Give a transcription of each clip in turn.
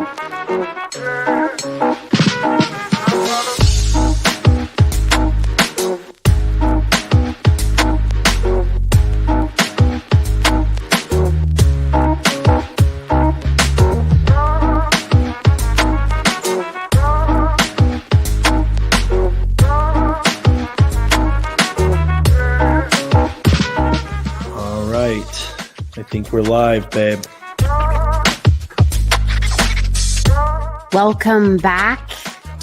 I think we're live, babe. Welcome back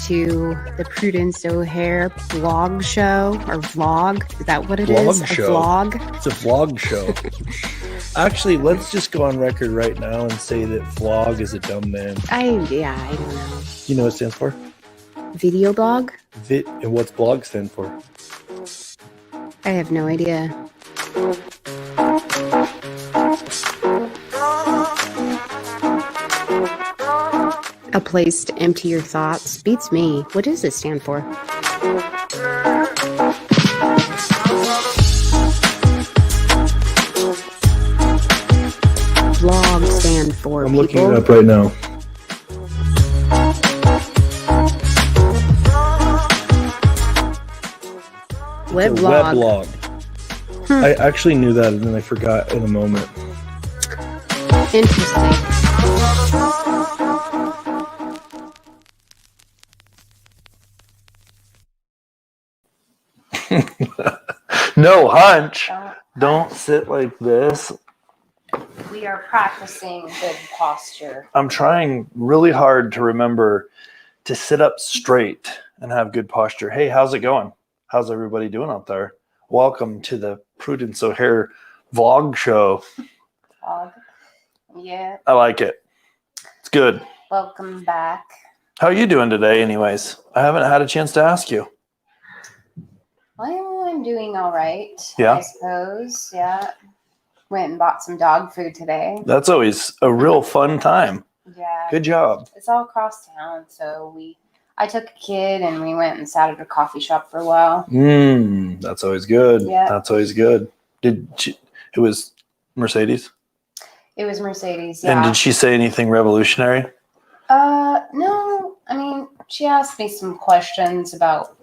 to the Prudence O'Hare blog show or vlog. Is that what it is? Vlog show. A vlog? It's a vlog show. Actually, let's just go on record right now and say that vlog is a dumb name. I don't know. You know what it stands for? Video blog? And what's blog stand for? I have no idea. A place to empty your thoughts. Beats me. What does it stand for? Vlog stand for I'm people. looking it up right now. Weblog. Weblog. I actually knew that and then I forgot in a moment. Interesting. No hunch. Don't sit like this. We are practicing good posture. I'm trying really hard to remember to sit up straight and have good posture. Hey, how's it going? How's everybody doing out there? Welcome to the Prudence O'Hare vlog show. Vlog. Yeah. I like it. It's good. Welcome back. How are you doing today anyways? I haven't had a chance to ask you. Well, I'm doing all right. Yeah? I suppose. Yeah. Went and bought some dog food today. That's always a real fun time. Yeah. Good job. It's all across town, so I took a kid and we went and sat at a coffee shop for a while. That's always good. Yeah. That's always good. It was Mercedes? It was Mercedes, yeah. And did she say anything revolutionary? No. I mean, she asked me some questions about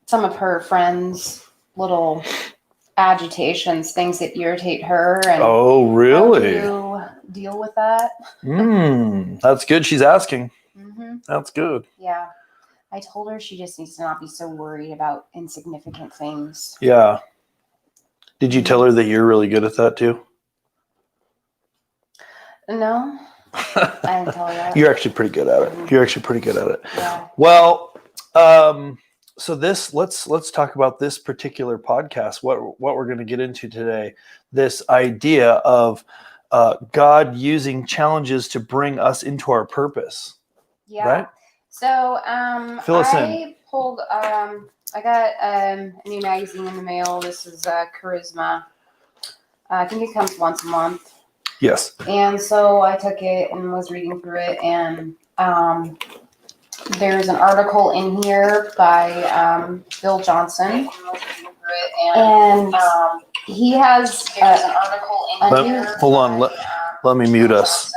some of her friends' little agitations, things that irritate her. And oh, really? how do you deal with that? That's good. She's asking. Mm-hmm. That's good. Yeah. I told her she just needs to not be so worried about insignificant things. Yeah. Did you tell her that you're really good at that too? No. I didn't tell her that. You're actually pretty good at it. You're actually pretty good at it. Yeah. Well, so let's talk about this particular podcast. What we're going to get into today. This idea of God using challenges to bring us into our purpose. Yeah. Right? So Fill us in. I got a new magazine in the mail. This is Charisma. I think it comes once a month. Yes. And so I took it and was reading through it, and there's an article in here by Bill Johnson, and he has an article in here. Hold on, let me mute us.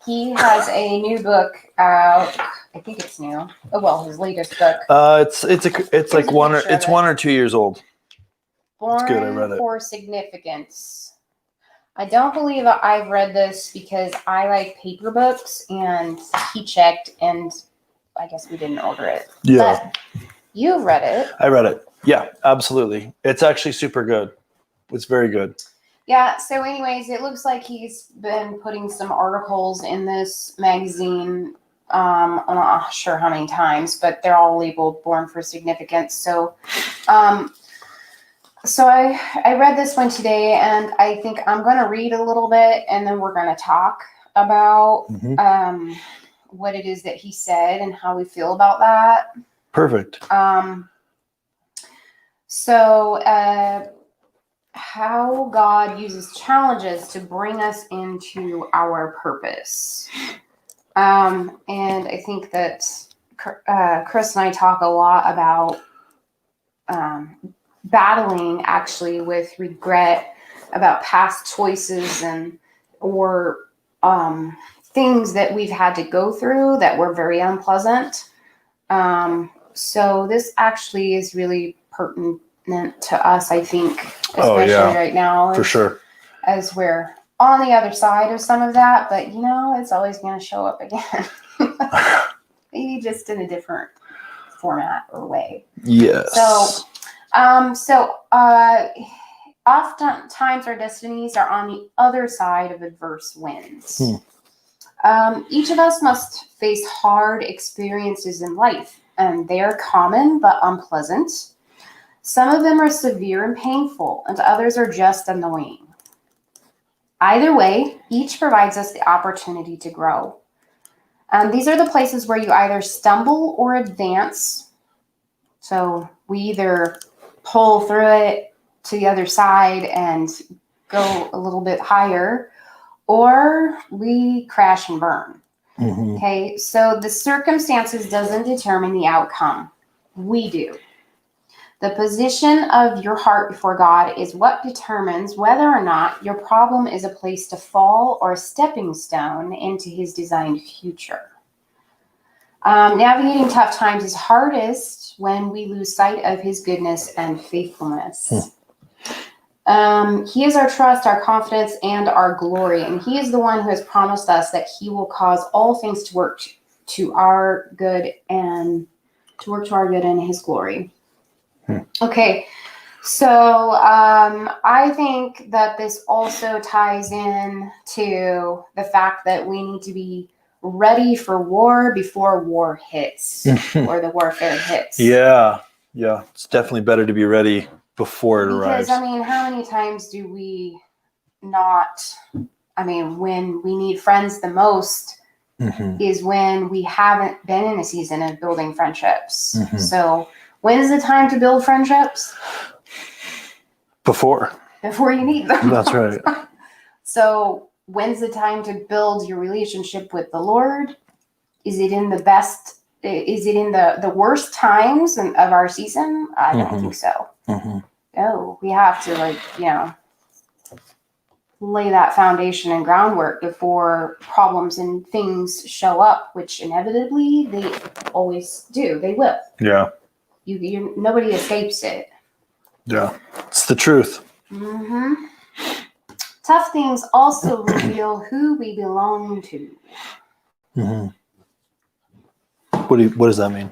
He has a new book out. I think it's new. Oh well, his latest book. It's like 1 or 2 years old. Born It's good, I read it. for Significance. I don't believe I've read this because I like paper books, and he checked, and I guess we didn't order it. Yeah. But you read it. I read it. Yeah, absolutely. It's actually super good. It's very good. Yeah, so anyways, it looks like he's been putting some articles in this magazine. I'm not sure how many times, but they're all labeled Born for Significance. So I read this one today, and I think I'm going to read a little bit, and then we're going to talk about what it is that he said and how we feel about that. Perfect. How God uses challenges to bring us into our purpose. And I think that Chris and I talk a lot about battling actually with regret about past choices and or things that we've had to go through that were very unpleasant. So this actually is really pertinent to us, I think, especially right now. For sure. As we're on the other side of some of that, but it's always going to show up again. Maybe just in a different format or way. Yes. So oftentimes our destinies are on the other side of adverse winds. Each of us must face hard experiences in life, and they are common but unpleasant. Some of them are severe and painful, and others are just annoying. Either way, each provides us the opportunity to grow. These are the places where you either stumble or advance. So we either pull through it to the other side and go a little bit higher, or we crash and burn. Okay, so the circumstances doesn't determine the outcome. We do. The position of your heart before God is what determines whether or not your problem is a place to fall or a stepping stone into his designed future. Navigating tough times is hardest when we lose sight of his goodness and faithfulness. He is our trust, our confidence, and our glory. And he is the one who has promised us that he will cause all things to work to our good and in his glory. Okay, so I think that this also ties in to the fact that we need to be ready for war before war hits or the warfare hits. Yeah. It's definitely better to be ready before it arrives. Because, how many times do we not, when we need friends the most is when we haven't been in a season of building friendships. So when is the time to build friendships? Before you need them. That's right. So when's the time to build your relationship with the Lord? Is it in the worst times of our season? I don't think so. No, we have to lay that foundation and groundwork before problems and things show up, which inevitably they always do. They will. Yeah. Nobody escapes it. Yeah, it's the truth. Tough things also reveal who we belong to. What does that mean?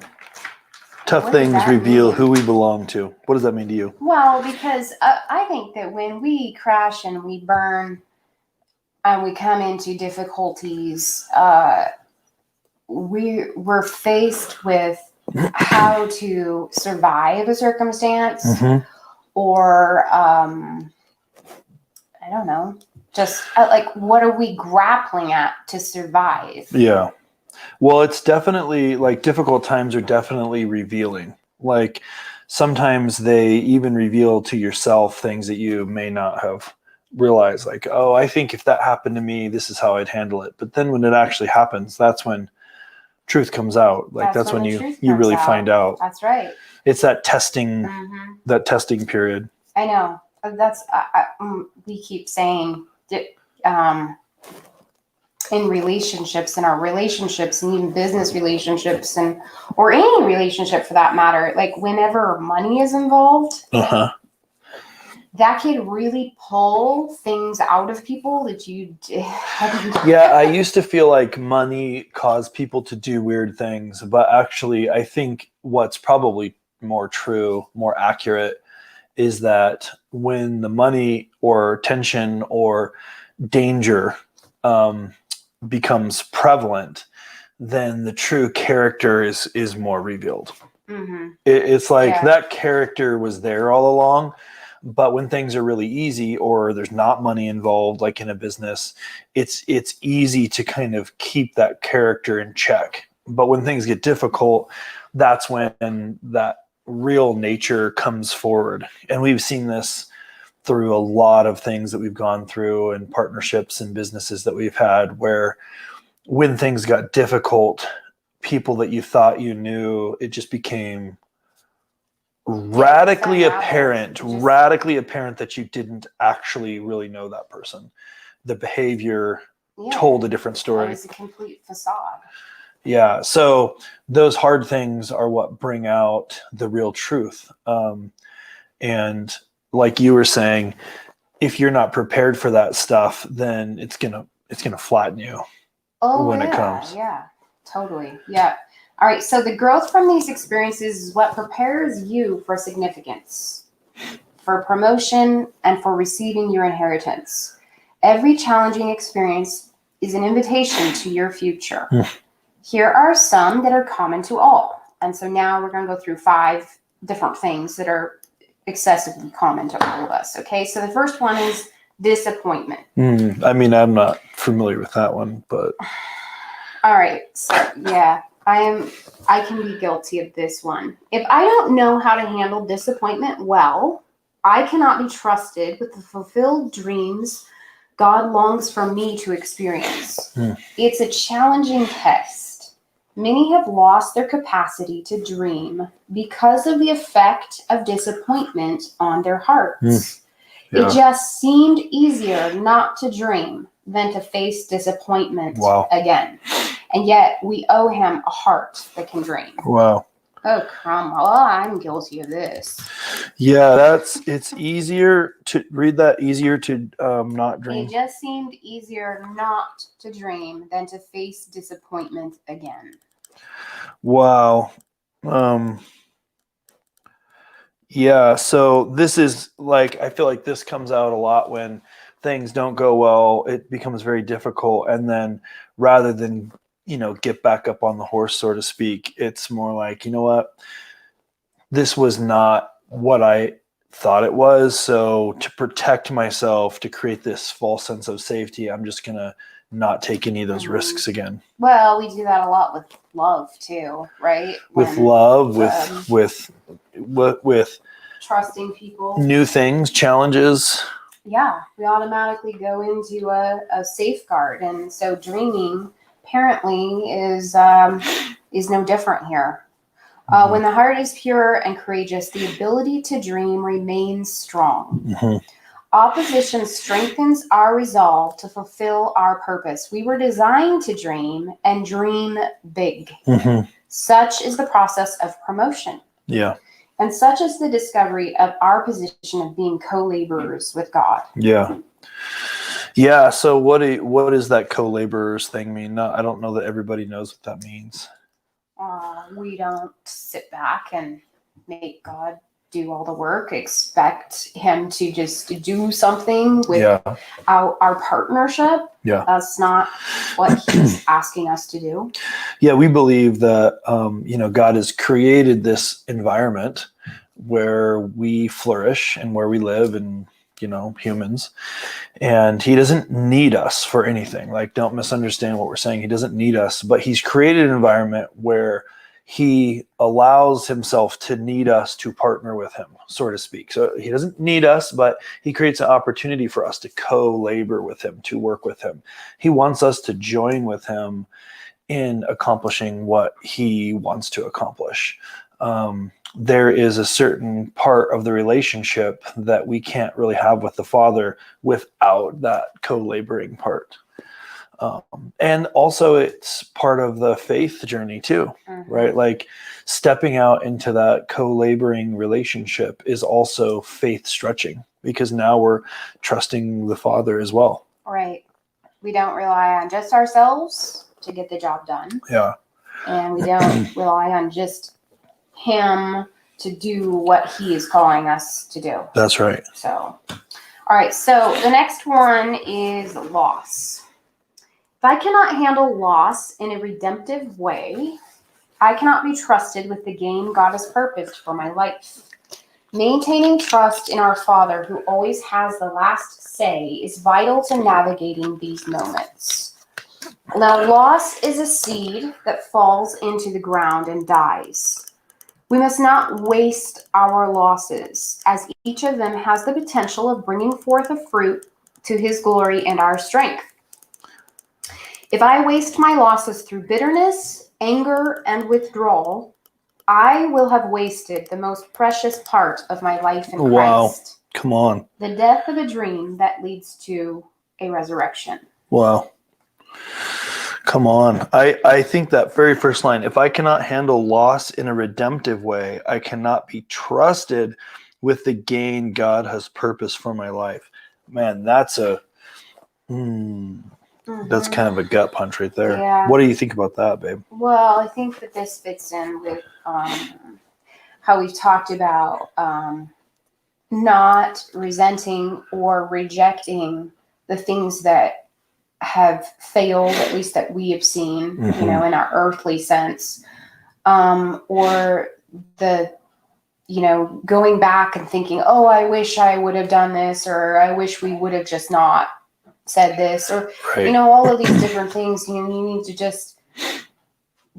Tough things reveal who we belong to. What does that mean to you? Well, because I think that when we crash and we burn and we come into difficulties, we're faced with how to survive a circumstance or I don't know, just what are we grappling at to survive? Yeah. Well, it's definitely difficult times are definitely revealing. Sometimes they even reveal to yourself things that you may not have realized. Oh, I think if that happened to me, this is how I'd handle it. But then when it actually happens, that's when truth comes out. That's when you really find out. That's right. It's that testing, that testing period. I know. That's we keep saying in relationships, in our relationships, and even business relationships, or any relationship for that matter. Whenever money is involved, that could really pull things out of people that you haven't. Yeah, I used to feel like money caused people to do weird things, but actually, I think what's probably more true, more accurate, is that when the money or tension or danger becomes prevalent, then the true character is more revealed. It's that character was there all along, but when things are really easy or there's not money involved, like in a business, it's easy to kind of keep that character in check. But when things get difficult, that's when that real nature comes forward. And we've seen this through a lot of things that we've gone through and partnerships and businesses that we've had, where when things got difficult, people that you thought you knew, it just became radically apparent that you didn't actually really know that person. the behavior Yeah. told a different It story. was a complete facade. Yeah. So those hard things are what bring out the real truth. And like you were saying, if you're not prepared for that stuff, then it's gonna flatten you when it comes. Yeah, totally. Yeah. All right. So the growth from these experiences is what prepares you for significance, for promotion, and for receiving your inheritance. Every challenging experience is an invitation to your future. Here are some that are common to all. And so now we're going to go through 5 different things that are excessively common to all of us. Okay. So the first one is disappointment. I mean, I'm not familiar with that one, but All right. So yeah, I can be guilty of this one. If I don't know how to handle disappointment well, I cannot be trusted with the fulfilled dreams God longs for me to experience. It's a challenging test. Many have lost their capacity to dream because of the effect of disappointment on their hearts. Yeah. It just seemed easier not to dream than to face disappointment again. And yet we owe him a heart that can dream. Wow. Oh, Cromwell, I'm guilty of this. Yeah, it's easier to read that, easier to not dream. It just seemed easier not to dream than to face disappointment again. Wow. Yeah, so this is like, I feel like this comes out a lot when things don't go well. It becomes very difficult, and then rather than get back up on the horse, so to speak, it's more like, you know what, this was not what I thought it was. So to protect myself, to create this false sense of safety, I'm just gonna not take any of those risks again. Well, we do that a lot with love too, right? With love, with trusting people, new things, challenges. Yeah, we automatically go into a safeguard, and so dreaming apparently is no different here. When the heart is pure and courageous, the ability to dream remains strong. Opposition strengthens our resolve to fulfill our purpose. We were designed to dream and dream big. Such is the process of promotion. Yeah. And such is the discovery of our position of being co-laborers with God. Yeah. Yeah. So what does that co-laborers thing mean? I don't know that everybody knows what that means. We don't sit back and make God do all the work, expect him to just do something with our partnership. Yeah. That's not what he's asking us to do. Yeah, we believe that God has created this environment where we flourish and where we live, and humans, and he doesn't need us for anything. Like, don't misunderstand what we're saying. He doesn't need us, but he's created an environment where he allows himself to need us to partner with him, so to speak. So he doesn't need us, but he creates an opportunity for us to co-labor with him, to work with him. He wants us to join with him in accomplishing what he wants to accomplish. There is a certain part of the relationship that we can't really have with the Father without that co-laboring part. And also it's part of the faith journey too, right? Like stepping out into that co-laboring relationship is also faith stretching, because now we're trusting the Father as well. Right. We don't rely on just ourselves to get the job done. Yeah. And we don't rely on just him to do what he is calling us to do. That's right. So, all right. So the next one is loss. If I cannot handle loss in a redemptive way, I cannot be trusted with the gain God has purposed for my life. Maintaining trust in our Father, who always has the last say, is vital to navigating these moments. Now, loss is a seed that falls into the ground and dies. We must not waste our losses, as each of them has the potential of bringing forth a fruit to his glory and our strength. If I waste my losses through bitterness, anger, and withdrawal, I will have wasted the most precious part of my life in Christ. Wow. Come on. The death of a dream that leads to a resurrection. Wow. Come on. I think that very first line, if I cannot handle loss in a redemptive way, I cannot be trusted with the gain God has purposed for my life. Man, that's that's kind of a gut punch right there. Yeah. What do you think about that, babe? Well, I think that this fits in with how we've talked about not resenting or rejecting the things that have failed, at least that we have seen, Mm-hmm. in our earthly sense, or the, going back and thinking, oh, I wish I would have done this, or I wish we would have just not said this, or, Right. all of these different things. You need to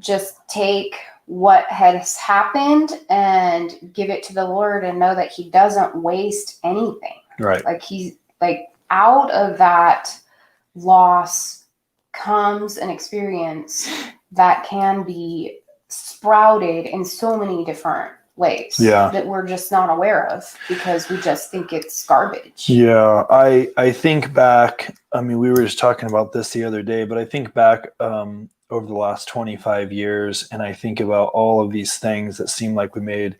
just take what has happened and give it to the Lord and know that he doesn't waste anything. Right. Like he's like, out of that loss comes an experience that can be sprouted in so many different ways that we're just not aware of because we just think it's garbage. Yeah, I think back, I mean, we were just talking about this the other day, but I think back over the last 25 years, and I think about all of these things that seem like we made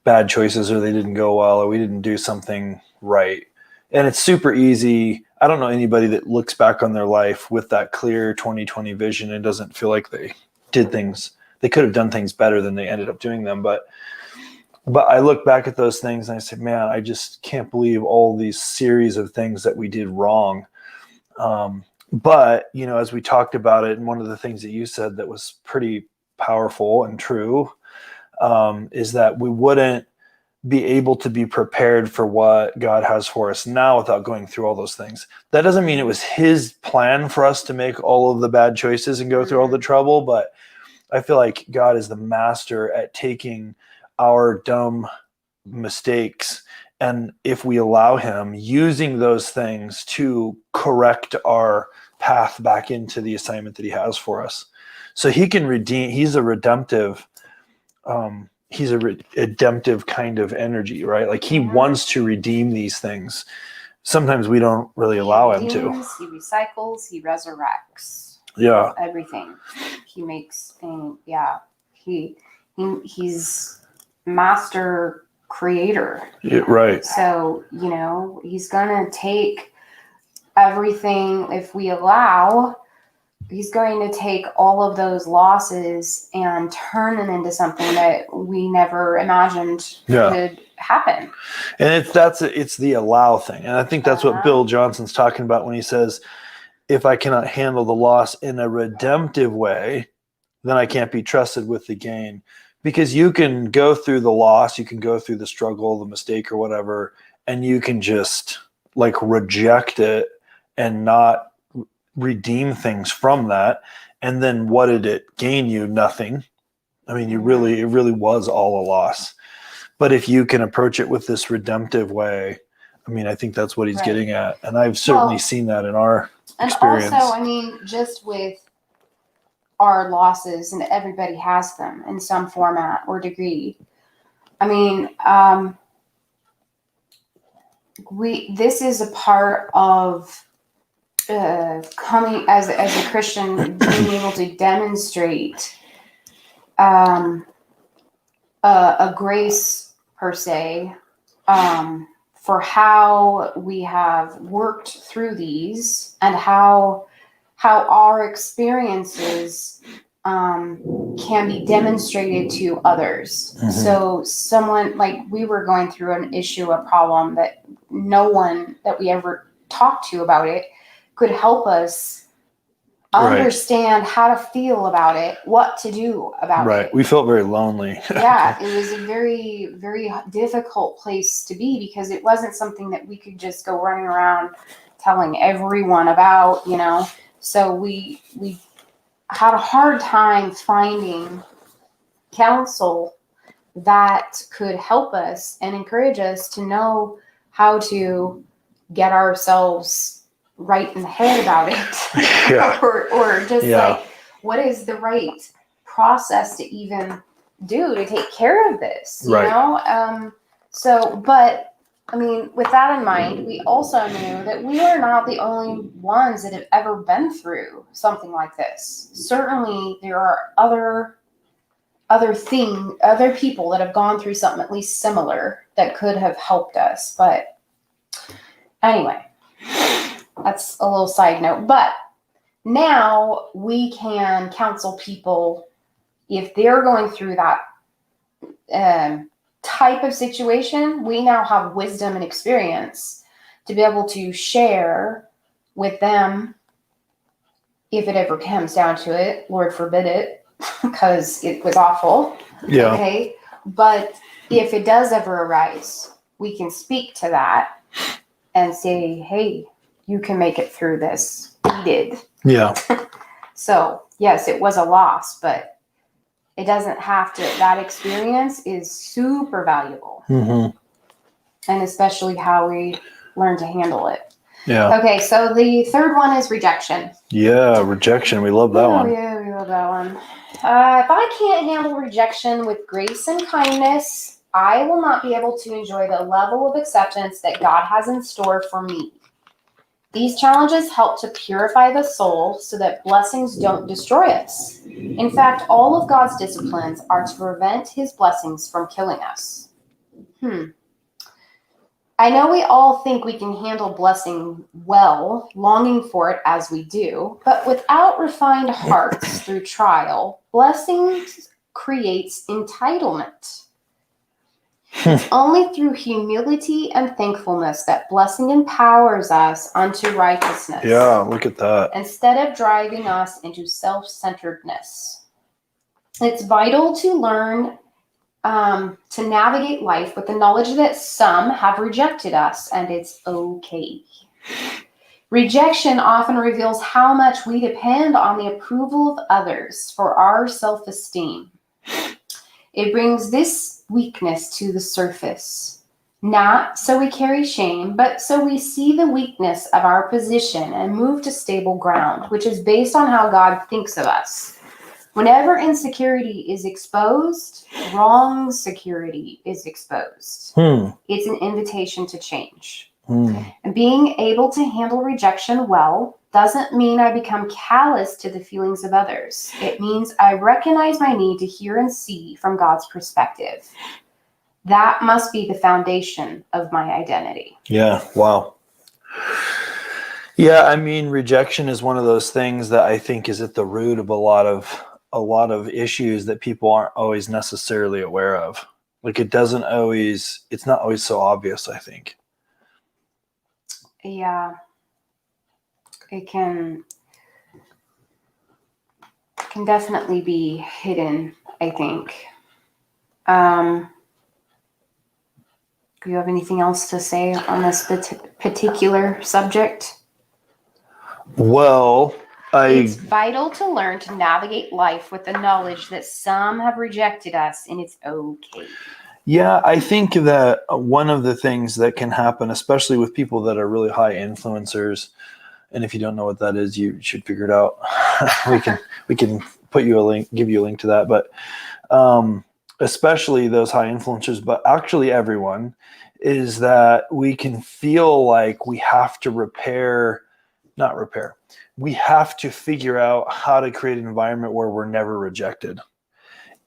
bad choices, or they didn't go well, or we didn't do something right. And it's super easy. I don't know anybody that looks back on their life with that clear 2020 vision and doesn't feel like they did things. They could have done things better than they ended up doing them. But I look back at those things and I say, man, I just can't believe all these series of things that we did wrong. But, as we talked about it, and one of the things that you said that was pretty powerful and true, is that we wouldn't be able to be prepared for what God has for us now without going through all those things. That doesn't mean it was his plan for us to make all of the bad choices and go through all the trouble, but I feel like God is the master at taking our dumb mistakes, and if we allow him, using those things to correct our path back into the assignment that he has for us. So he can redeem. He's a redemptive kind of energy, right? Like he wants to redeem these things. Sometimes we don't really allow him to. He recycles, he resurrects. Yeah. Everything. He makes, he's master creator. Yeah, right. So, he's going to take everything, if we allow, he's going to take all of those losses and turn them into something that we never imagined could happen. And it's the allow thing. And I think that's what Bill Johnson's talking about when he says, if I cannot handle the loss in a redemptive way, then I can't be trusted with the gain. Because you can go through the loss, you can go through the struggle, the mistake or whatever, and you can just like reject it and not redeem things from that. And then what did it gain you? Nothing. I mean, it really was all a loss. But if you can approach it with this redemptive way, I mean, I think that's what he's getting at. And I've certainly seen that in our experience. And also, I mean, just with our losses, and everybody has them in some format or degree. I mean, this is a part of coming as a Christian, being able to demonstrate a grace per se, for how we have worked through these and how our experiences can be demonstrated to others. Mm-hmm. So someone, like, we were going through an issue, a problem that no one that we ever talked to about it could help us understand how to feel about it, what to do about it. Right. We felt very lonely. Yeah, it was a very, very difficult place to be because it wasn't something that we could just go running around telling everyone about, So we had a hard time finding counsel that could help us and encourage us to know how to get ourselves right in the head about it. or just like, what is the right process to even do to take care of this, you know? But I mean, with that in mind, we also knew that we are not the only ones that have ever been through something like this. Certainly, there are other people that have gone through something at least similar that could have helped us. But anyway, that's a little side note. But now we can counsel people if they're going through that type of situation. We now have wisdom and experience to be able to share with them if it ever comes down to it. Lord forbid it, because it was awful. Yeah. Okay. But if it does ever arise, we can speak to that and say, hey, you can make it through this. We did. Yeah. So, yes, it was a loss, but it doesn't have to. That experience is super valuable. Mm-hmm. And especially how we learn to handle it. Yeah. Okay, so the third one is rejection. Yeah, rejection. We love that one. Yeah, we love that one. If I can't handle rejection with grace and kindness, I will not be able to enjoy the level of acceptance that God has in store for me. These challenges help to purify the soul so that blessings don't destroy us. In fact, all of God's disciplines are to prevent his blessings from killing us. I know we all think we can handle blessing well, longing for it as we do, but without refined hearts through trial, blessing creates entitlement. It's only through humility and thankfulness that blessing empowers us unto righteousness. Yeah, look at that. Instead of driving us into self-centeredness. It's vital to learn to navigate life with the knowledge that some have rejected us, and it's okay. Rejection often reveals how much we depend on the approval of others for our self-esteem. It brings this weakness to the surface, not so we carry shame, but so we see the weakness of our position and move to stable ground, which is based on how God thinks of us. Whenever insecurity is exposed, wrong security is exposed. It's an invitation to change. And being able to handle rejection well doesn't mean I become callous to the feelings of others. It means I recognize my need to hear and see from God's perspective. That must be the foundation of my identity. Yeah. Wow. Yeah, I mean, rejection is one of those things that I think is at the root of a lot of issues that people aren't always necessarily aware of. Like it's not always so obvious, I think. Yeah. It can definitely be hidden, I think. Do you have anything else to say on this particular subject? Well, It's vital to learn to navigate life with the knowledge that some have rejected us, and it's okay. Yeah, I think that one of the things that can happen, especially with people that are really high influencers, and if you don't know what that is, you should figure it out. we can put you a link, give you a link to that. But especially those high influencers, but actually everyone, is that we can feel like we have to we have to figure out how to create an environment where we're never rejected.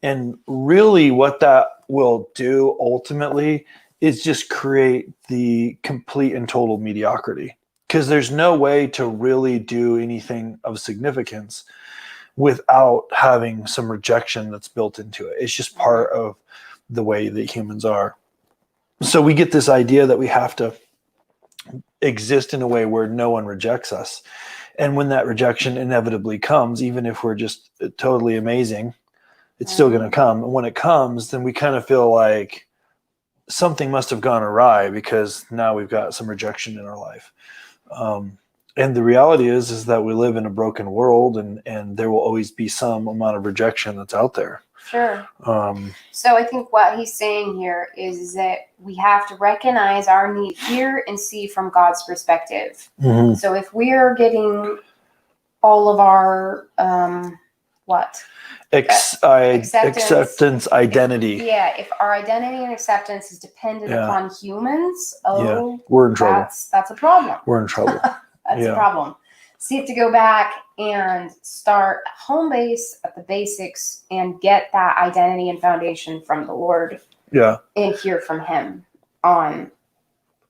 And really what that will do ultimately is just create the complete and total mediocrity, because there's no way to really do anything of significance without having some rejection that's built into it. It's just part of the way that humans are. So we get this idea that we have to exist in a way where no one rejects us. And when that rejection inevitably comes, even if we're just totally amazing, it's still going to come. And when it comes, then we kind of feel like something must have gone awry because now we've got some rejection in our life. And the reality is that we live in a broken world, and there will always be some amount of rejection that's out there. Sure. So I think what he's saying here is that we have to recognize our need, hear and see from God's perspective. Mm-hmm. So if we are getting all of our what? Acceptance, identity. If our identity and acceptance is dependent upon humans, we're in trouble. That's a problem. We're in trouble. That's a problem. So you have to go back and start home base at the basics and get that identity and foundation from the Lord. Yeah. And hear from him on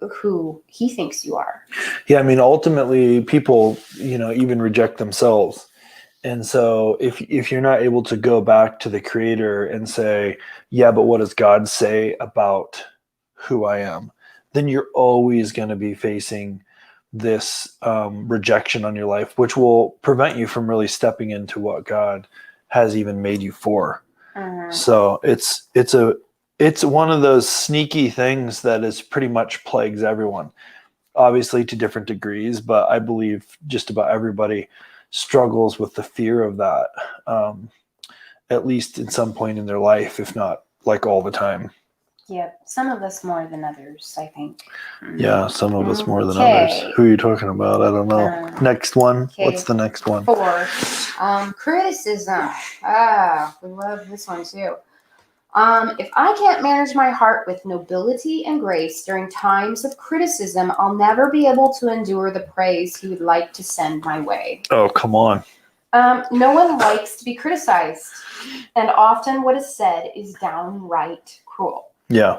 who he thinks you are. Yeah, I mean, ultimately, people, even reject themselves. And so if you're not able to go back to the Creator and say, yeah, but what does God say about who I am? Then you're always going to be facing this rejection on your life, which will prevent you from really stepping into what God has even made you for. So it's one of those sneaky things that is pretty much plagues everyone, obviously to different degrees, but I believe just about everybody struggles with the fear of that, at least at some point in their life, if not like all the time. Yeah, some of us more than others, I think. Yeah, some of us more than others. Who are you talking about? I don't know. Next one. Okay. What's the next one? 4. Criticism. We love this one too. If I can't manage my heart with nobility and grace during times of criticism, I'll never be able to endure the praise he would like to send my way. Oh, come on. No one likes to be criticized, and often what is said is downright cruel. Yeah.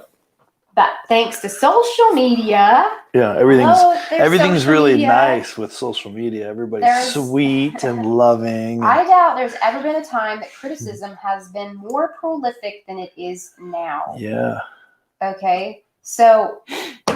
But thanks to social media. Yeah, everything's really nice with social media. Everybody's sweet and loving. I doubt there's ever been a time that criticism has been more prolific than it is now. Yeah. Okay, so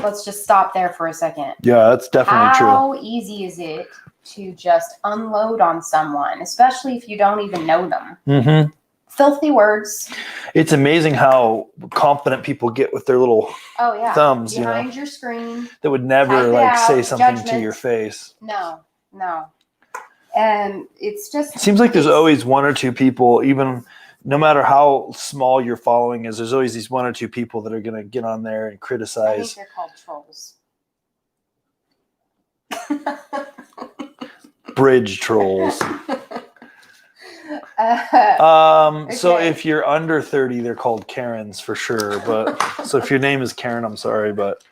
let's just stop there for a second. Yeah, that's definitely true. How easy is it to just unload on someone, especially if you don't even know them? Mm-hmm. Filthy words. It's amazing how confident people get with their little thumbs, behind your screen. That would never say something to your face. No. And it's just. It seems like there's always one or two people, even no matter how small your following is, there's always these one or two people that are going to get on there and criticize. I think they're called trolls. Bridge trolls. So if you're under 30, they're called Karens for sure. But so if your name is Karen, I'm sorry, but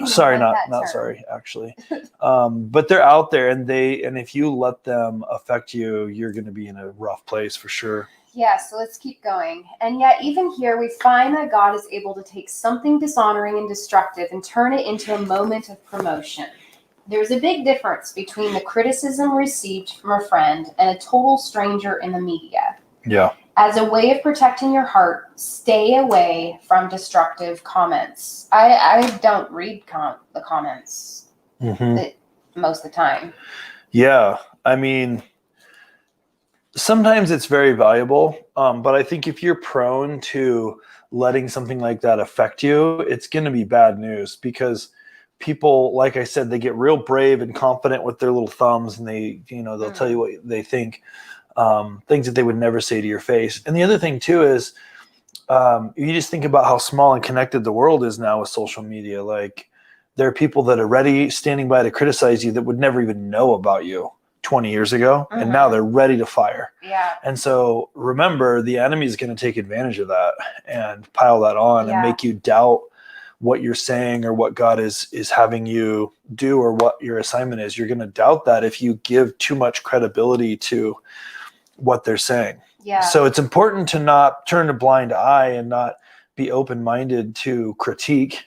sorry, not sorry, actually. But they're out there, and if you let them affect you, you're going to be in a rough place for sure. Yeah, so let's keep going. And yet, even here, we find that God is able to take something dishonoring and destructive and turn it into a moment of promotion. There's a big difference between the criticism received from a friend and a total stranger in the media. Yeah. As a way of protecting your heart, stay away from destructive comments. I don't read the comments most of the time. Yeah. I mean, sometimes it's very valuable, but I think if you're prone to letting something like that affect you, it's going to be bad news because people, like I said, they get real brave and confident with their little thumbs, and they'll tell you what they think, things that they would never say to your face. And the other thing too is, you just think about how small and connected the world is now with social media. Like, there are people that are ready, standing by to criticize you that would never even know about you 20 years ago, and now they're ready to fire. Yeah. And so remember, the enemy is going to take advantage of that and pile that on and make you doubt what you're saying or what God is having you do or what your assignment is. You're going to doubt that if you give too much credibility to what they're saying. Yeah. So it's important to not turn a blind eye and not be open-minded to critique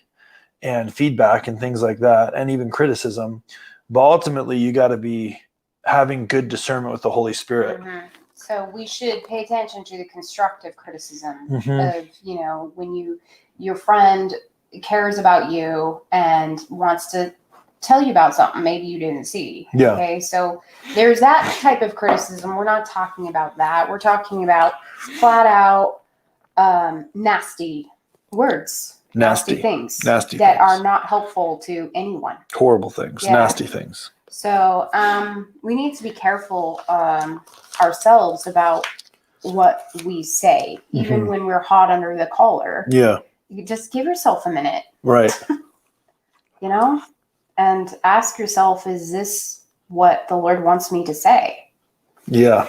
and feedback and things like that, and even criticism. But ultimately, you got to be having good discernment with the Holy Spirit. So we should pay attention to the constructive criticism of, when your friend cares about you and wants to tell you about something maybe you didn't see. Yeah. Okay. So there's that type of criticism. We're not talking about that. We're talking about flat out nasty words, nasty things that are not helpful to anyone. Horrible things, nasty things. So we need to be careful ourselves about what we say, even when we're hot under the collar. Yeah. You just give yourself a minute. Right. And ask yourself, is this what the Lord wants me to say? Yeah.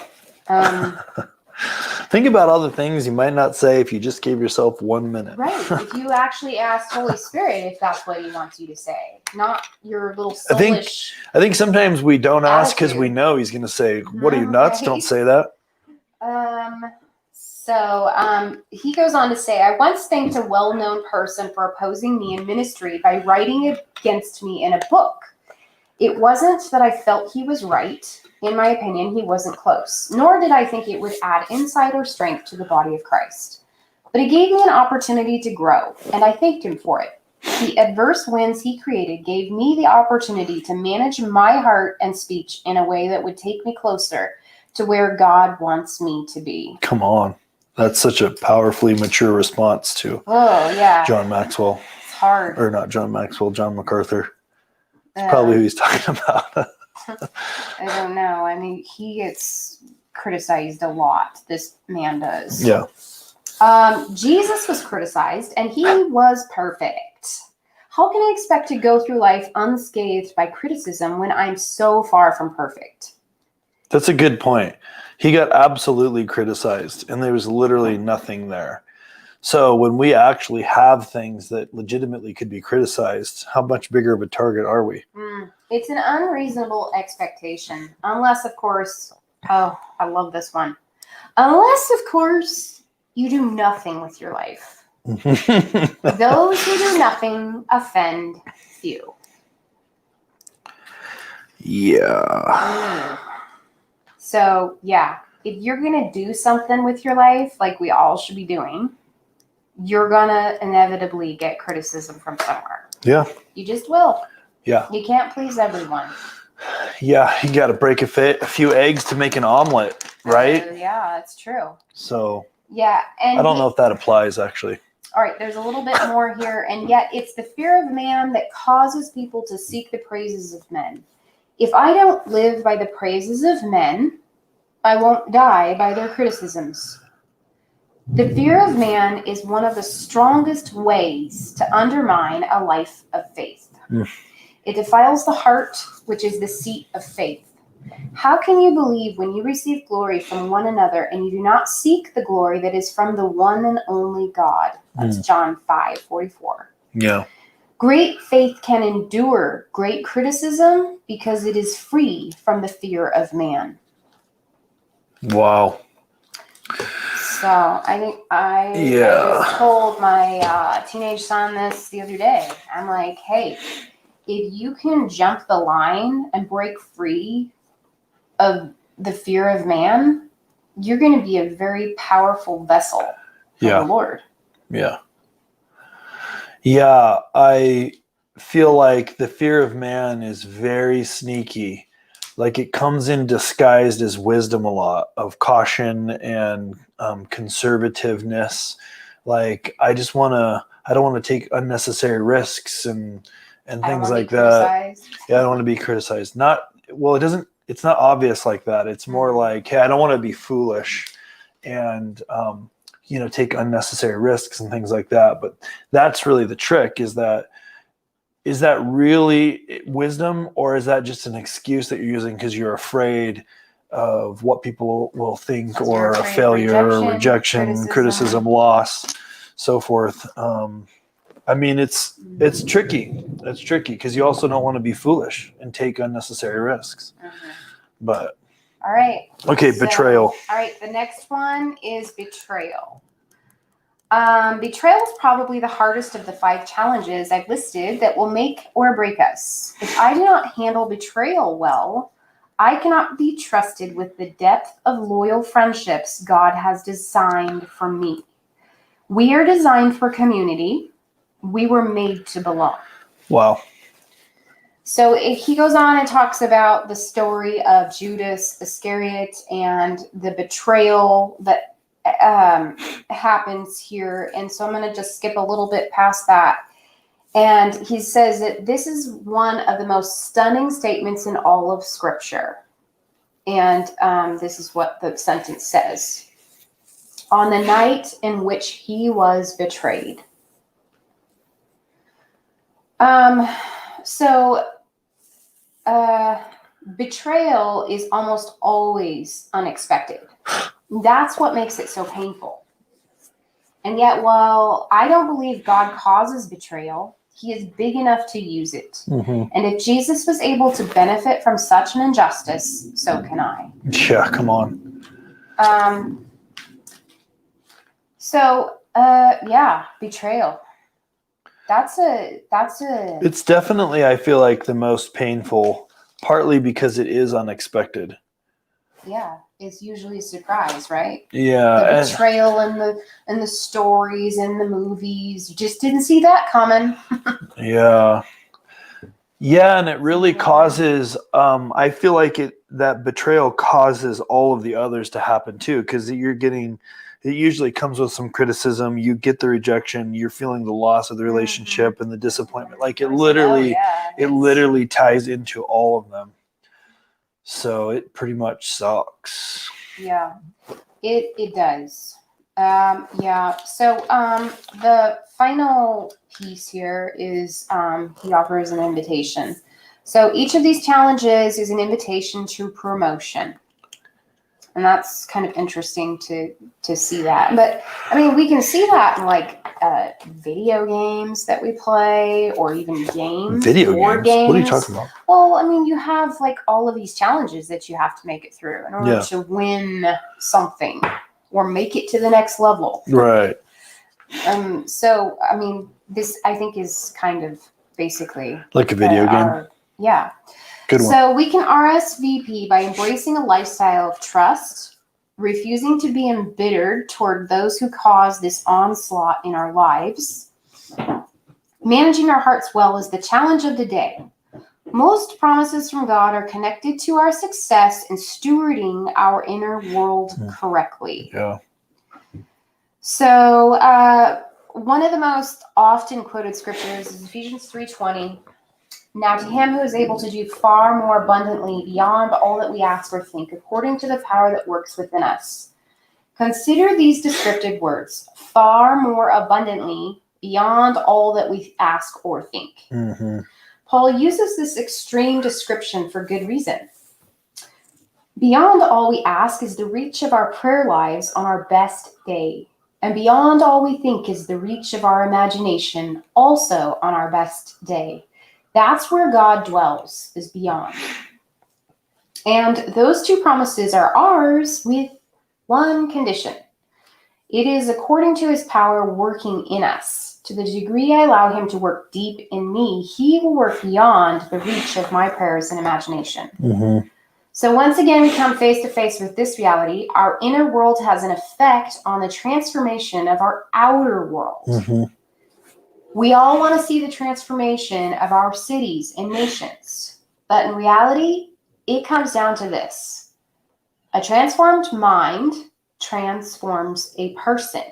Um, Think about all the things you might not say if you just gave yourself 1 minute. right. If you actually asked Holy Spirit if that's what he wants you to say, not your little I think soulish. I think sometimes we don't ask because we attitude. know he's going to say, "What are you nuts? Don't Right. say that." He goes on to say, I once thanked a well-known person for opposing me in ministry by writing against me in a book. It wasn't that I felt he was right. In my opinion, he wasn't close, nor did I think it would add insight or strength to the body of Christ. But it gave me an opportunity to grow, and I thanked him for it. The adverse winds he created gave me the opportunity to manage my heart and speech in a way that would take me closer to where God wants me to be. Come on. That's such a powerfully mature response to John Maxwell. It's hard. Or not John Maxwell, John MacArthur. It's probably who he's talking about. I don't know. I mean, he gets criticized a lot. This man does. Yeah. Jesus was criticized, and he was perfect. How can I expect to go through life unscathed by criticism when I'm so far from perfect? That's a good point. He got absolutely criticized, and there was literally nothing there. So when we actually have things that legitimately could be criticized, how much bigger of a target are we? It's an unreasonable expectation. Unless, of course, I love this one. Unless, of course, you do nothing with your life. Those who do nothing offend few. Yeah. So, yeah, if you're going to do something with your life, like we all should be doing, you're going to inevitably get criticism from somewhere. Yeah. You just will. Yeah. You can't please everyone. Yeah, you got to break a few eggs to make an omelet, right? Yeah, that's true. So, yeah, and I don't know if that applies, actually. All right, there's a little bit more here. And yet it's the fear of man that causes people to seek the praises of men. If I don't live by the praises of men, I won't die by their criticisms. The fear of man is one of the strongest ways to undermine a life of faith. It defiles the heart, which is the seat of faith. How can you believe when you receive glory from one another and you do not seek the glory that is from the one and only God? That's John 5:44. Yeah. Great faith can endure great criticism because it is free from the fear of man. Wow. So I think I just told my teenage son this the other day. I'm like, hey, if you can jump the line and break free of the fear of man, you're going to be a very powerful vessel for the Lord. Yeah. Yeah, I feel like the fear of man is very sneaky. Like it comes in disguised as wisdom a lot, of caution and conservativeness. Like I don't want to take unnecessary risks and things like that. Yeah, I don't want to be criticized. It's not obvious like that. It's more like, hey, I don't want to be foolish and take unnecessary risks and things like that. But that's really the trick. Is that really wisdom, or is that just an excuse that you're using because you're afraid of what people will think, or a failure, or rejection, criticism, loss, so forth? I mean, it's tricky. It's tricky because you also don't want to be foolish and take unnecessary risks. But all right. Okay, betrayal. All right, the next one is betrayal. Betrayal is probably the hardest of the 5 challenges I've listed that will make or break us. If I do not handle betrayal well, I cannot be trusted with the depth of loyal friendships God has designed for me. We are designed for community. We were made to belong. Wow. So he goes on and talks about the story of Judas Iscariot and the betrayal that happens here. And so I'm going to just skip a little bit past that. And he says that this is one of the most stunning statements in all of Scripture. And this is what the sentence says. On the night in which he was betrayed. betrayal is almost always unexpected. That's what makes it so painful. And yet, while I don't believe God causes betrayal, he is big enough to use it. And if Jesus was able to benefit from such an injustice, so can I. Yeah, come on. Betrayal. It's definitely, I feel like, the most painful, partly because it is unexpected. Yeah, it's usually a surprise, right? Yeah. The betrayal and the stories and the movies. You just didn't see that coming. Yeah. Yeah, and it really causes I feel like that betrayal causes all of the others to happen too, because it usually comes with some criticism. You get the rejection, you're feeling the loss of the relationship and the disappointment. Like it literally ties into all of them. So it pretty much sucks. Yeah, it does. So the final piece here is he offers an invitation. So each of these challenges is an invitation to promotion. And that's kind of interesting to see that. But I mean, we can see that in like video games that we play, or even games. Video games? What are you talking about? Well, I mean, you have like all of these challenges that you have to make it through in order to win something or make it to the next level. Right. So I mean, this I think is kind of basically like a video game. Yeah. Good one. So we can RSVP by embracing a lifestyle of trust, refusing to be embittered toward those who cause this onslaught in our lives. Managing our hearts well is the challenge of the day. Most promises from God are connected to our success in stewarding our inner world correctly. Yeah. So one of the most often quoted scriptures is Ephesians 3:20. Now to him who is able to do far more abundantly beyond all that we ask or think, according to the power that works within us. Consider these descriptive words, far more abundantly beyond all that we ask or think. Paul uses this extreme description for good reason. Beyond all we ask is the reach of our prayer lives on our best day. And beyond all we think is the reach of our imagination also on our best day. That's where God dwells, is beyond. And those two promises are ours with one condition. It is according to his power working in us. To the degree I allow him to work deep in me, he will work beyond the reach of my prayers and imagination. So once again, we come face to face with this reality. Our inner world has an effect on the transformation of our outer world. We all want to see the transformation of our cities and nations. But in reality, it comes down to this. A transformed mind transforms a person.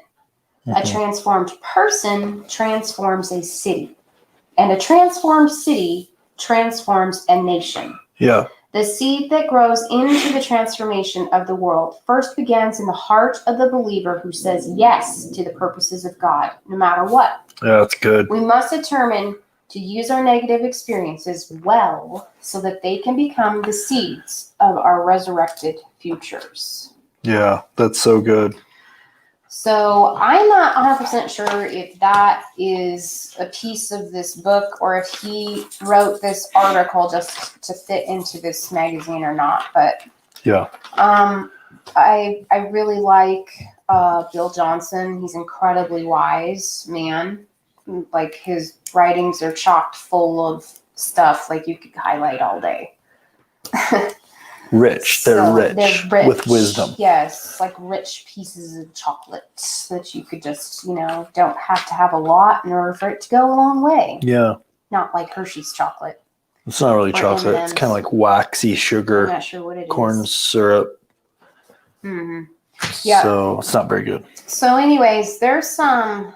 A transformed person transforms a city. And a transformed city transforms a nation. Yeah. The seed that grows into the transformation of the world first begins in the heart of the believer who says yes to the purposes of God, no matter what. Yeah, that's good. We must determine to use our negative experiences well so that they can become the seeds of our resurrected futures. Yeah, that's so good. So I'm not 100% sure if that is a piece of this book or if he wrote this article just to fit into this magazine or not. But yeah, I really like Bill Johnson. He's incredibly wise man. Like his writings are chock full of stuff like you could highlight all day. Rich. They're rich with wisdom. Yes, like rich pieces of chocolate that you could just, don't have to have a lot in order for it to go a long way. Yeah. Not like Hershey's chocolate. It's not really chocolate. M&Ms. It's kind of like waxy sugar. I'm not sure what it corn is. syrup. Yeah. So it's not very good. So anyways, there's some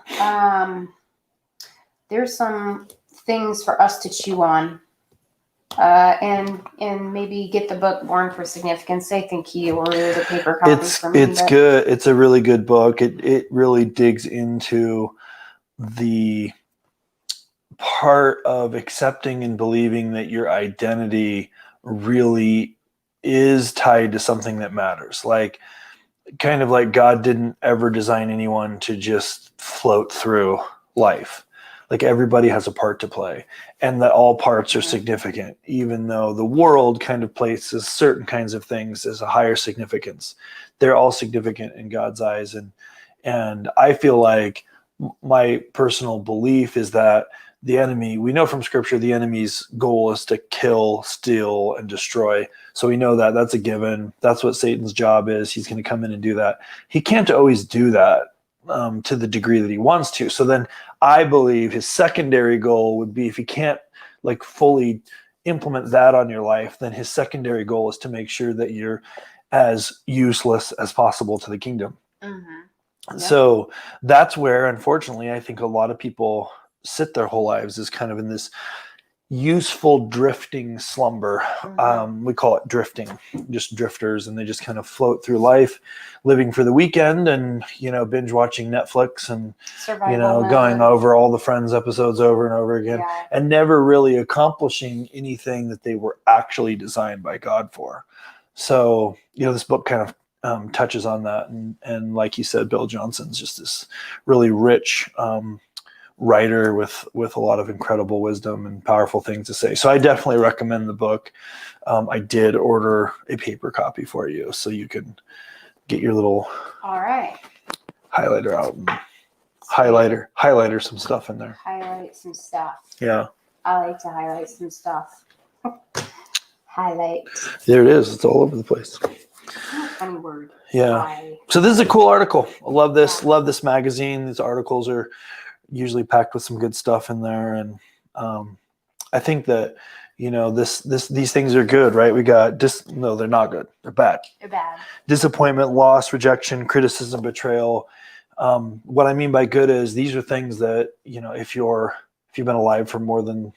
things for us to chew on. And maybe get the book Born for Significance. I think he ordered a paper copy for me. It's good. It's a really good book. It really digs into the part of accepting and believing that your identity really is tied to something that matters. Like, kind of like God didn't ever design anyone to just float through life. Like, everybody has a part to play, and that all parts are significant, even though the world kind of places certain kinds of things as a higher significance. They're all significant in God's eyes. And I feel like my personal belief is that the enemy, we know from scripture, the enemy's goal is to kill, steal, and destroy. So we know that that's a given. That's what Satan's job is. He's going to come in and do that. He can't always do that to the degree that he wants to. So then I believe his secondary goal would be, if he can't like fully implement that on your life, then his secondary goal is to make sure that you're as useless as possible to the kingdom. Mm-hmm. Yep. So that's where, unfortunately, I think a lot of people sit their whole lives is kind of in this useful drifting slumber. Mm-hmm. We call it drifting, just drifters, and they just kind of float through life, living for the weekend and, binge watching Netflix and, Survival mode. going over all the Friends episodes over and over again, Yeah. and never really accomplishing anything that they were actually designed by God for. So, this book kind of touches on that. And like you said, Bill Johnson's just this really rich writer with a lot of incredible wisdom and powerful things to say. So I definitely recommend the book. I did order a paper copy for you, so you can get your little All right. highlighter out and highlighter some stuff in there. Highlight some stuff. Yeah. I like to highlight some stuff. Highlight. There it is. It's all over the place. Funny word. Yeah. So this is a cool article. I love this. Love this magazine. These articles are usually packed with some good stuff in there, and I think that these things are good, right? We got no, they're not good. They're bad. They're bad. Disappointment, loss, rejection, criticism, betrayal. What I mean by good is these are things that if you've been alive for more than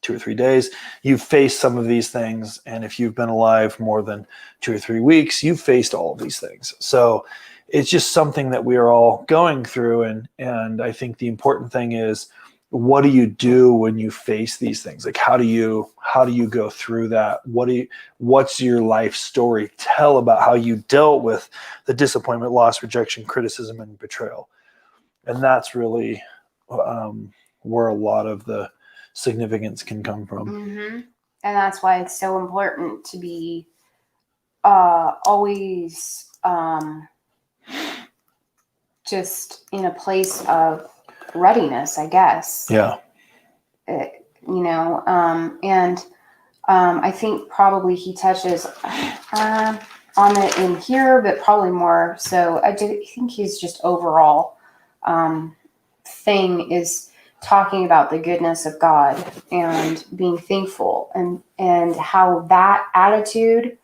2 or 3 days, you've faced some of these things, and if you've been alive more than 2 or 3 weeks, you've faced all of these things. So it's just something that we are all going through. And I think the important thing is, what do you do when you face these things? Like, how do you go through that? What's your life story? Tell about how you dealt with the disappointment, loss, rejection, criticism, and betrayal. And that's really where a lot of the significance can come from. Mm-hmm. And that's why it's so important to be always just in a place of readiness, I guess. Yeah. And I think probably he touches on it in here, but probably more. So I think his just overall thing is talking about the goodness of God and being thankful, and how that attitude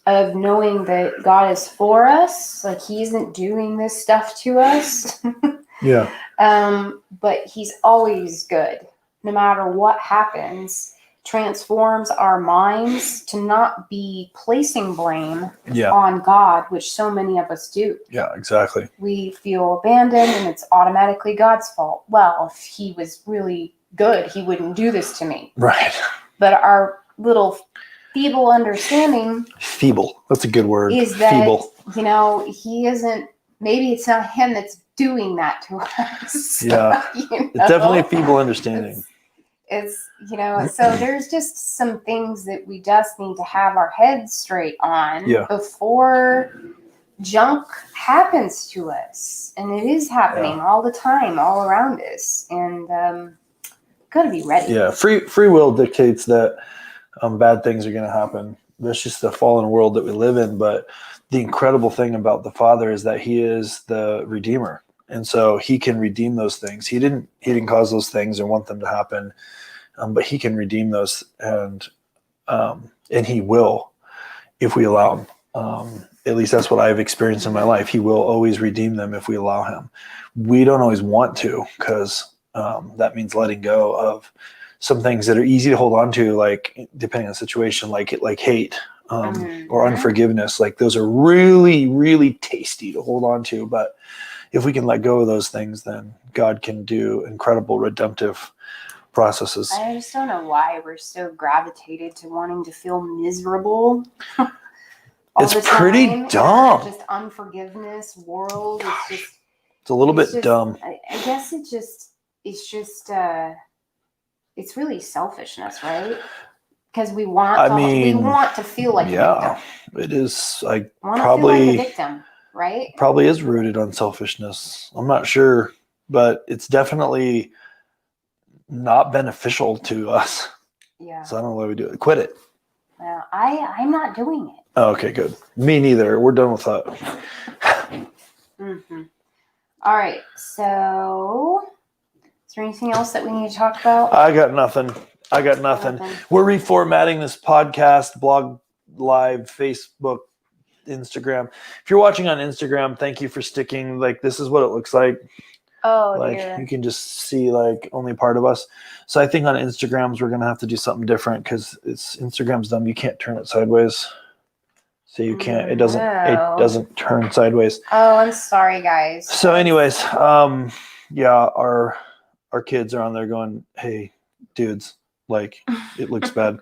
of knowing that God is for us, like he isn't doing this stuff to us. Yeah. But he's always good, no matter what happens, transforms our minds to not be placing blame on God, which so many of us do. Yeah, exactly. We feel abandoned and it's automatically God's fault. Well, if he was really good, he wouldn't do this to me. Right. But our little feeble understanding. Feeble. That's a good word. Is that, feeble. He isn't, maybe it's not him that's doing that to us. Yeah. It's definitely a feeble understanding. It's so there's just some things that we just need to have our heads straight on before junk happens to us. And it is happening all the time, all around us. And gotta be ready. Yeah. Free will dictates that bad things are going to happen. That's just the fallen world that we live in. But the incredible thing about the Father is that he is the Redeemer. And so he can redeem those things. He didn't cause those things or want them to happen, but he can redeem those, and he will, if we allow him. At least that's what I've experienced in my life. He will always redeem them if we allow him. We don't always want to, because that means letting go of some things that are easy to hold on to, like depending on the situation, like hate or unforgiveness. Like those are really, really tasty to hold on to. But if we can let go of those things, then God can do incredible redemptive processes. I just don't know why we're so gravitated to wanting to feel miserable. all It's the pretty time. dumb. Just unforgiveness world. It's a little It's bit just, dumb. I guess it's really selfishness, right? Because we want to feel like a Yeah, victim. it is. Want to feel like a victim, right? Probably is rooted on selfishness. I'm not sure, but it's definitely not beneficial to us. Yeah. So I don't know why we do it. Quit it. Well, I'm not doing it. Oh, okay, good. Me neither. We're done with that. Mm-hmm. All right. So, is there anything else that we need to talk about? I got nothing. We're reformatting this podcast, blog, live, Facebook, Instagram. If you're watching on Instagram, thank you for sticking. Like, this is what it looks like. Oh, like dear. You can just see like only part of us. So I think on Instagrams we're gonna have to do something different because Instagram's dumb. You can't turn it sideways. So you can't. It doesn't turn sideways. Oh, I'm sorry, guys. So, anyways, yeah, our kids are on there going, "Hey, dudes, like it looks bad."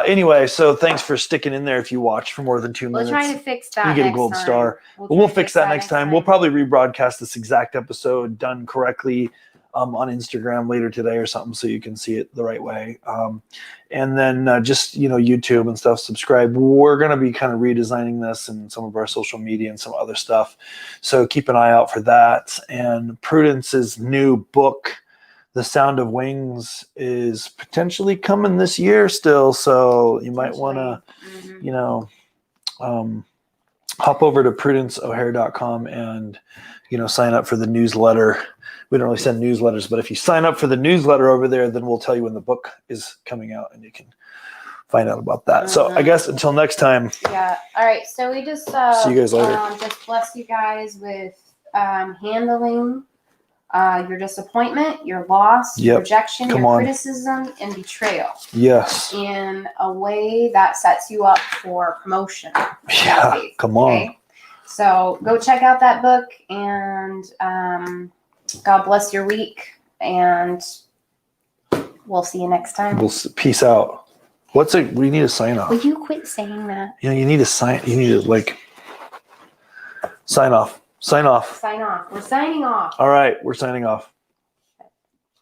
Anyway, so thanks for sticking in there. If you watch for more than 2 minutes, we'll try to fix that. you get a gold star. We'll fix that next time. We'll probably rebroadcast this exact episode done correctly on Instagram later today or something, so you can see it the right way. And then just YouTube and stuff. Subscribe. We're gonna be kind of redesigning this and some of our social media and some other stuff. So keep an eye out for that. And Prudence's new book, The Sound of Wings, is potentially coming this year still. So you might want to, hop over to prudenceo'hare.com and, sign up for the newsletter. We don't really send newsletters, but if you sign up for the newsletter over there, then we'll tell you when the book is coming out and you can find out about that. So I guess until next time. Yeah. All right. So we just see you guys later. Just bless you guys with handling your disappointment, your loss, your rejection, criticism, and betrayal. Yes. In a way that sets you up for promotion. Yeah. Come on. Okay? So go check out that book, and God bless your week, and we'll see you next time. Peace out. We need to sign off. Will you quit saying that? You need to sign. You need to sign off. Sign off. Sign off. We're signing off. All right. We're signing off.